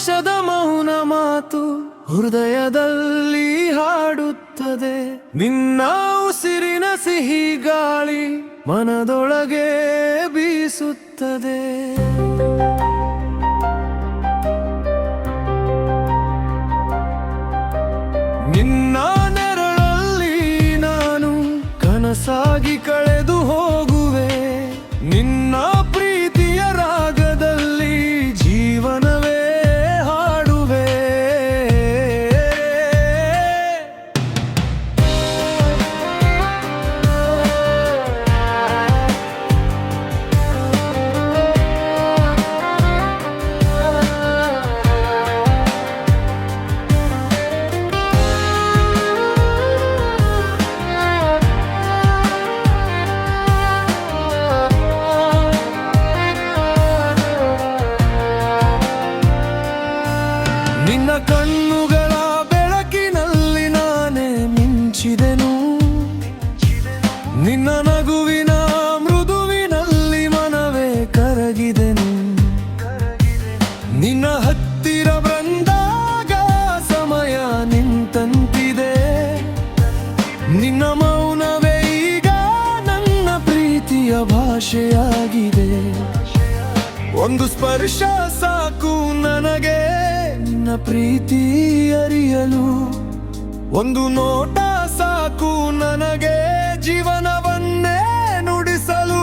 ಸ್ಪರ್ಶದ ಮೌನ ಮಾತು ಹೃದಯದಲ್ಲಿ ಹಾಡುತ್ತದೆ. ನಿನ್ನ ಉಸಿರಿನ ಸಿಹಿ ಗಾಳಿ ಮನದೊಳಗೆ ಬೀಸುತ್ತದೆ. ನಿನ್ನ ನೆರಳಲ್ಲಿ ನಾನು ಕನಸಾಗಿ ಕಳೆದು ಹೋಗುವೆ. ನಿನ್ನ ಪ್ರೀತಿಯ ರಾಗದಲ್ಲಿ ಜೀವನವೇ ಹಾಡುವೆ. ನಿನ್ನ ಕಣ್ಣುಗಳ ಬೆಳಕಿನಲ್ಲಿ ನಾನೇ ಮಿಂಚಿದೆನು. ನಿನ್ನ ನಗುವಿನ ಮೃದುವಿನಲ್ಲಿ ಮನವೇ ಕರಗಿದೆನು. ನಿನ್ನ ಹತ್ತಿರ ಬಂದಾಗ ಸಮಯ ನಿಂತಂತಿದೆ. ನಿನ್ನ ಮೌನವೇ ಈಗ ನನ್ನ ಪ್ರೀತಿಯ ಭಾಷೆಯಾಗಿದೆ. ಒಂದು ಸ್ಪರ್ಶ ಸಾಕು ನನಗೆ ನಿನ್ನ ಪ್ರೀತಿ ಅರಿಯಲು. ಒಂದು ನೋಟ ಸಾಕು ನನಗೆ ಜೀವನವನ್ನೇ ನುಡಿಸಲು.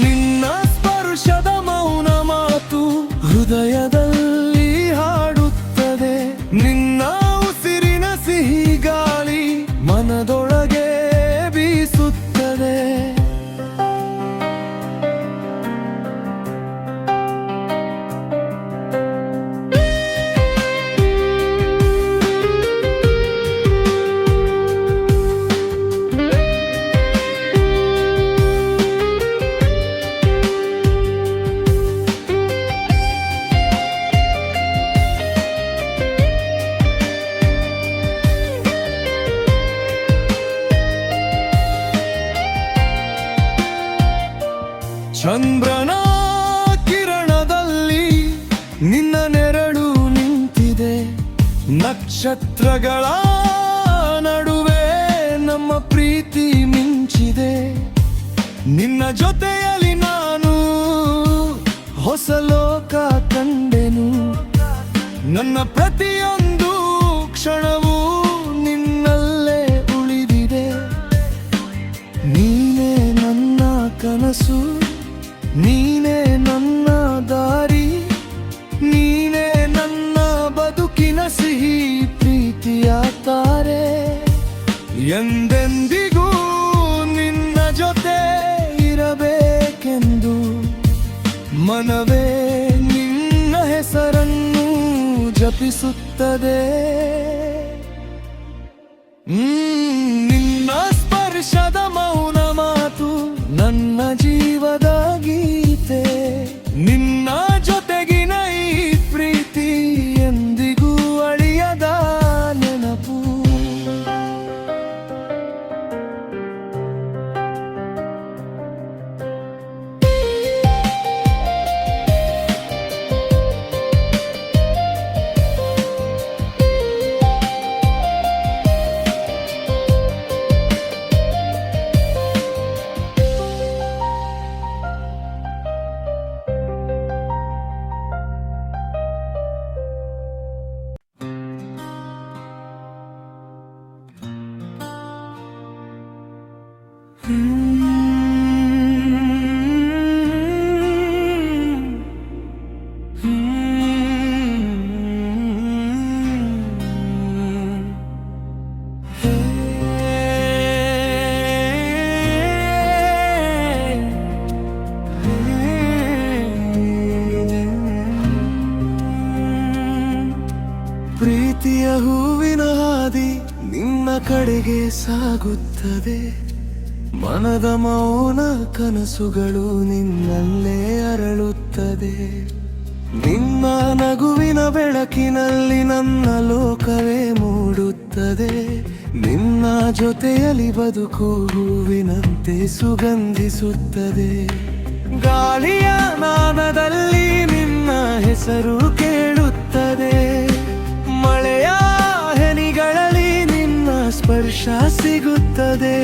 ನಿನ್ನ ಸ್ಪರ್ಶದ ಮೌನ ಮಾತು ಹೃದಯದಲ್ಲಿ ಹಾಡುತ್ತದೆ. ನಿನ್ನ ಉಸಿರಿನ ಸಿಹಿ ಗಾಳಿ ಮನದೊಳಗೆ ಬೀಸುತ್ತದೆ. ಚಂದ್ರನ ಕಿರಣದಲ್ಲಿ ನಿನ್ನ ನೆರಳು ನಿಂತಿದೆ. ನಕ್ಷತ್ರಗಳ ನಡುವೆ ನಮ್ಮ ಪ್ರೀತಿ ಮಿಂಚಿದೆ. ನಿನ್ನ ಜೊತೆಯಲ್ಲಿ ನಾನು ಹೊಸ ಲೋಕ ಕಂಡೆನು. ನನ್ನ ಪ್ರತಿಯೊಂದು ಕ್ಷಣವೂ ನಿನ್ನಲ್ಲೇ ಉಳಿದಿದೆ. ನೀನೇ ನನ್ನ ಕನಸು, ನೀನೇ ನನ್ನ ದಾರಿ, ನೀನೇ ನನ್ನ ಬದುಕಿನ ಸಿಹಿ ಪ್ರೀತಿಯ ತಾರೆ. ಎಂದೆಂದಿಗೂ ನಿನ್ನ ಜೊತೆ ಇರಬೇಕೆಂದು ಮನವೇ ನಿನ್ನ ಹೆಸರನ್ನು ಜಪಿಸುತ್ತದೆ. ನಿನ್ನ ಸ್ಪರ್ಶದ ಮೌನ ಮಾತು ನನ್ನ ಜೀವದ ಗೀತೆ. ನಿನ್ನ ಜೊತೆಗಿನ ಈ ಪ್ರೀತಿ ಎಂದಿಗೂ ಅಳಿಯದ ನೆನಪು. ಪ್ರೀತಿಯ ಹೂವಿನ ಹಾದಿ ನಿನ್ನ ಕಡೆಗೆ ಸಾಗುತ್ತದೆ. ಮನದ ಮೌನ ಕನಸುಗಳು ನಿನ್ನಲ್ಲೇ ಅರಳುತ್ತದೆ. ನಿನ್ನ ನಗುವಿನ ಬೆಳಕಿನಲ್ಲಿ ನನ್ನ ಲೋಕವೇ ಮೂಡುತ್ತದೆ. ನಿನ್ನ ಜೊತೆಯಲ್ಲಿ ಬದುಕು ಹೂವಿನಂತೆ ಸುಗಂಧಿಸುತ್ತದೆ. ಗಾಳಿಯ ಹೆಸರು ಕೇಳುತ್ತದೆ. ಮಳೆಯ ಹನಿಗಳಲ್ಲಿ ನಿನ್ನ ಸ್ಪರ್ಶ ಸಿಗುತ್ತದೆ.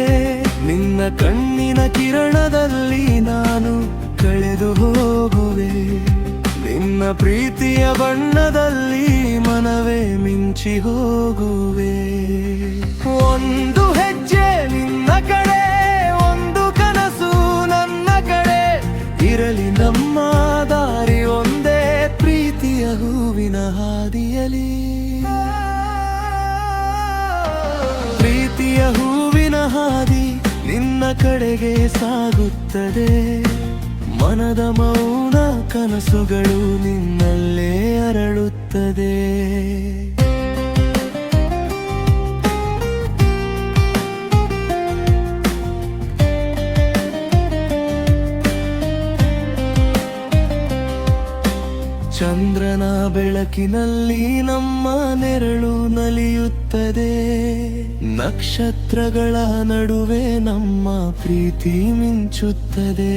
ನಿನ್ನ ಕಣ್ಣಿನ ಕಿರಣದಲ್ಲಿ ನಾನು ಕಳೆದು ಹೋಗುವೆ. ನಿನ್ನ ಪ್ರೀತಿಯ ಬಣ್ಣದಲ್ಲಿ ಮನವೇ ಮಿಂಚಿ ಹೋಗುವೆ. ಒಂದು ಹೆಜ್ಜೆ ನಿನ್ನ ಕಡೆ, ಒಂದು ಕನಸು ನನ್ನ ಕಡೆ, ಇರಲಿ ನಮ್ಮ ದಾರಿ ಒಂದೇ ಪ್ರೀತಿಯ ಹೂವಿನ ಹಾದಿಯಲಿ. ಪ್ರೀತಿಯ ಹೂವಿನ ಹಾದಿ ನಿನ್ನ ಕಡೆಗೆ ಸಾಗುತ್ತದೆ. ಮನದ ಮೌನ ಕನಸುಗಳು ನಿನ್ನಲ್ಲೇ ಅರಳುತ್ತದೆ. ಚಂದ್ರನ ಬೆಳಕಿನಲ್ಲಿ ನಮ್ಮ ನೆರಳು ನಲಿಯುತ್ತದೆ. ನಕ್ಷತ್ರಗಳ ನಡುವೆ ನಮ್ಮ ಪ್ರೀತಿ ಮಿಂಚುತ್ತದೆ.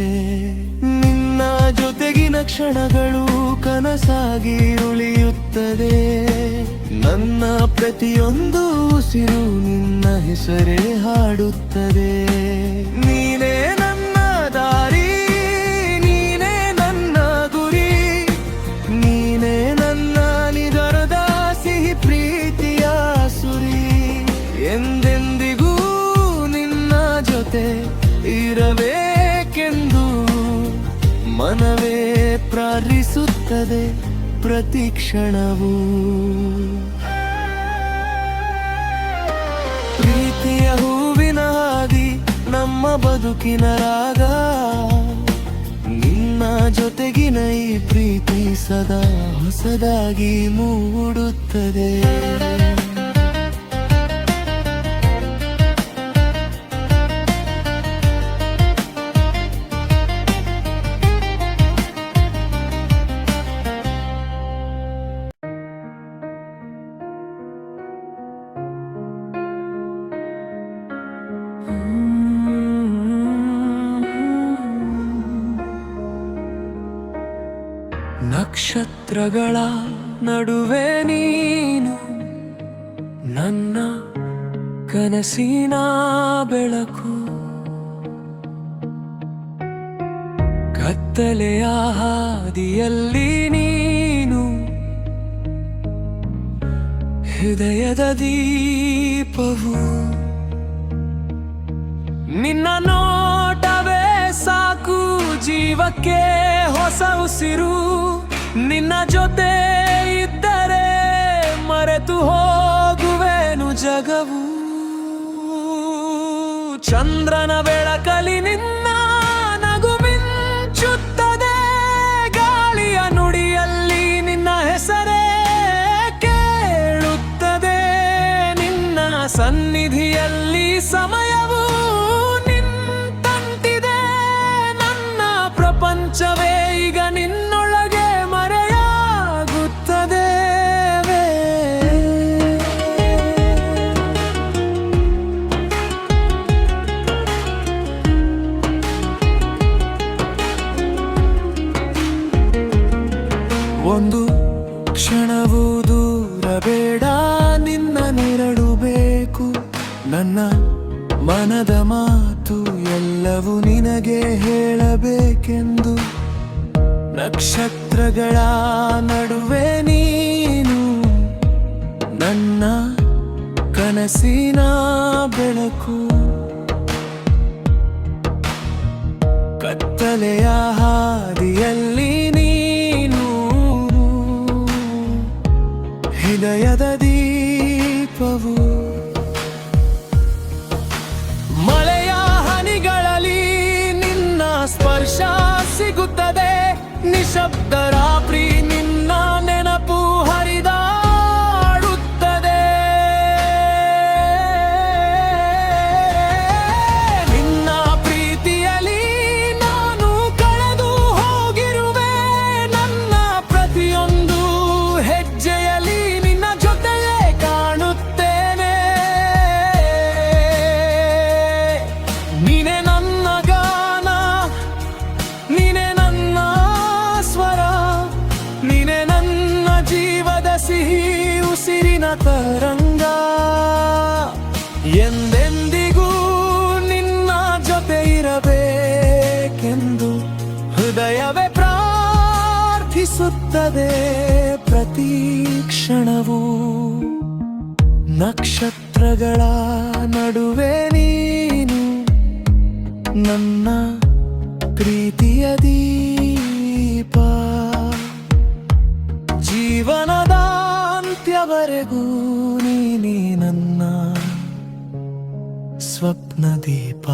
ನಿನ್ನ ಜೊತೆಗಿನ ಕ್ಷಣಗಳು ಕನಸಾಗಿ ಉಳಿಯುತ್ತದೆ. ನನ್ನ ಪ್ರತಿಯೊಂದು ಉಸಿರು ನಿನ್ನ ಹೆಸರೇ ಹಾಡುತ್ತದೆ. ನೀನೇ ನನ್ನ ದಾರಿ, ನೀನೇ ನನ್ನ ಗುರಿ, ನೀನೇ ನನ್ನ ನಿಗರದ ಸಿಹಿ ಪ್ರೀತಿಯ ಸುರಿ. ಎಂದೆಂದಿಗೂ ನಿನ್ನ ಜೊತೆ ಇರಬೇಕೆಂದು ಮನವೇ ಪ್ರಾರ್ಥಿಸುತ್ತದೆ ಪ್ರತಿ ಕ್ಷಣವೂ. ಪ್ರೀತಿಯ ಹೂವಿನ ಹಾದಿ ನಮ್ಮ ಬದುಕಿನ ರಾಗ. ನಿನ್ನ ಜೊತೆಗಿನ ಈ ಪ್ರೀತಿ ಸದಾ ಹೊಸದಾಗಿ ಮೂಡುತ್ತದೆ. ನಕ್ಷತ್ರಗಳ ನಡುವೆ ನೀನು ನನ್ನ ಕನಸಿನ ಬೆಳಕು. ಕತ್ತಲೆಯ ಹಾದಿಯಲ್ಲಿ ನೀನು ಹೃದಯದ ದೀಪವು. ನಿನ್ನ ನೋಟವೇ ಸಾಕು ಜೀವಕ್ಕೆ ಹೊಸ ಉಸಿರು. ನಿನ್ನ ಜೊತೆ ಇದ್ದರೆ ಮರೆತು ಹೋಗುವೆನು ಜಗವು. ಚಂದ್ರನ ಬೆಳಕಲಿ ನಿನ್ನ ನಗು ಮಿಂಚುತ್ತದೆ. ಗಾಳಿಯ ನುಡಿಯಲ್ಲಿ ನಿನ್ನ ಹೆಸರೇ ಕೇಳುತ್ತದೆ. ನಿನ್ನ ಸನ್ನಿಧಿಯಲ್ಲಿ ಸಮಯವು ನಿಂತಂತಿದೆ. ನನ್ನ ಪ್ರಪಂಚವೇ ಈಗ ನಿನ್ನೊಳಗೆ ಮರೆಯಾಗುತ್ತದೆ. ಒಂದು ಕ್ಷಣವೂ ದೂರ ಬೇಡ, ನಿನ್ನ ನೆರಳು ಬೇಕು. ನನ್ನ ಮನದ ಮಾತು ಎಲ್ಲವೂ ನಿನಗೆ ಹೇಳಬೇಕೆಂದು. ನಕ್ಷತ್ರಗಳ ನಡುವೆ ನೀನು ನನ್ನ ಕನಸಿನ ಬೆಳಕು. ಕತ್ತಲೆಯ ಹಾದಿಯಲ್ಲಿ ನೀನು ಹೃದಯದ ದೀಪವು. ಮಳೆಯ ಹನಿಗಳಲ್ಲಿ ನಿನ್ನ ಸ್ಪರ್ಶ ಸಿಗುತ್ತದೆ. ನಿಶಬ್ದ ರಾತ್ರಿ ನಿನ್ನ ನೆನಪು ಹರಿದಾಡುತ್ತದೆ. ನಿನ್ನ ಪ್ರೀತಿಯಲ್ಲಿ ನಾನು ಕಳೆದು ಹೋಗಿರುವೆ. ನನ್ನ ಪ್ರತಿಯೊಂದು ಹೆಜ್ಜೆಯಲ್ಲಿ ನಿನ್ನ ಜೊತೆಯೇ ಕಾಣುತ್ತೇನೆ. ನೀನೇ ನನ್ನ ಗಾನ, ನೀನೇ ನನ್ನ ಸ್ವರ. ತರಂಗ ಎಂದೆಂದಿಗೂ ನಿನ್ನ ಜೊತೆ ಇರಬೇಕೆಂದು ಹೃದಯವೇ ಪ್ರಾರ್ಥಿಸುತ್ತದೆ ಪ್ರತಿ ಕ್ಷಣವೂ. ನಕ್ಷತ್ರಗಳ ನಡುವೆ ನೀನು ನನ್ನ ಪ್ರೀತಿಯ ದೀಪ, ಜೀವನದ ಅಂತ್ಯವರೆಗೂ ನೀನೇ ನನ್ನ ಸ್ವಪ್ನ ದೀಪ.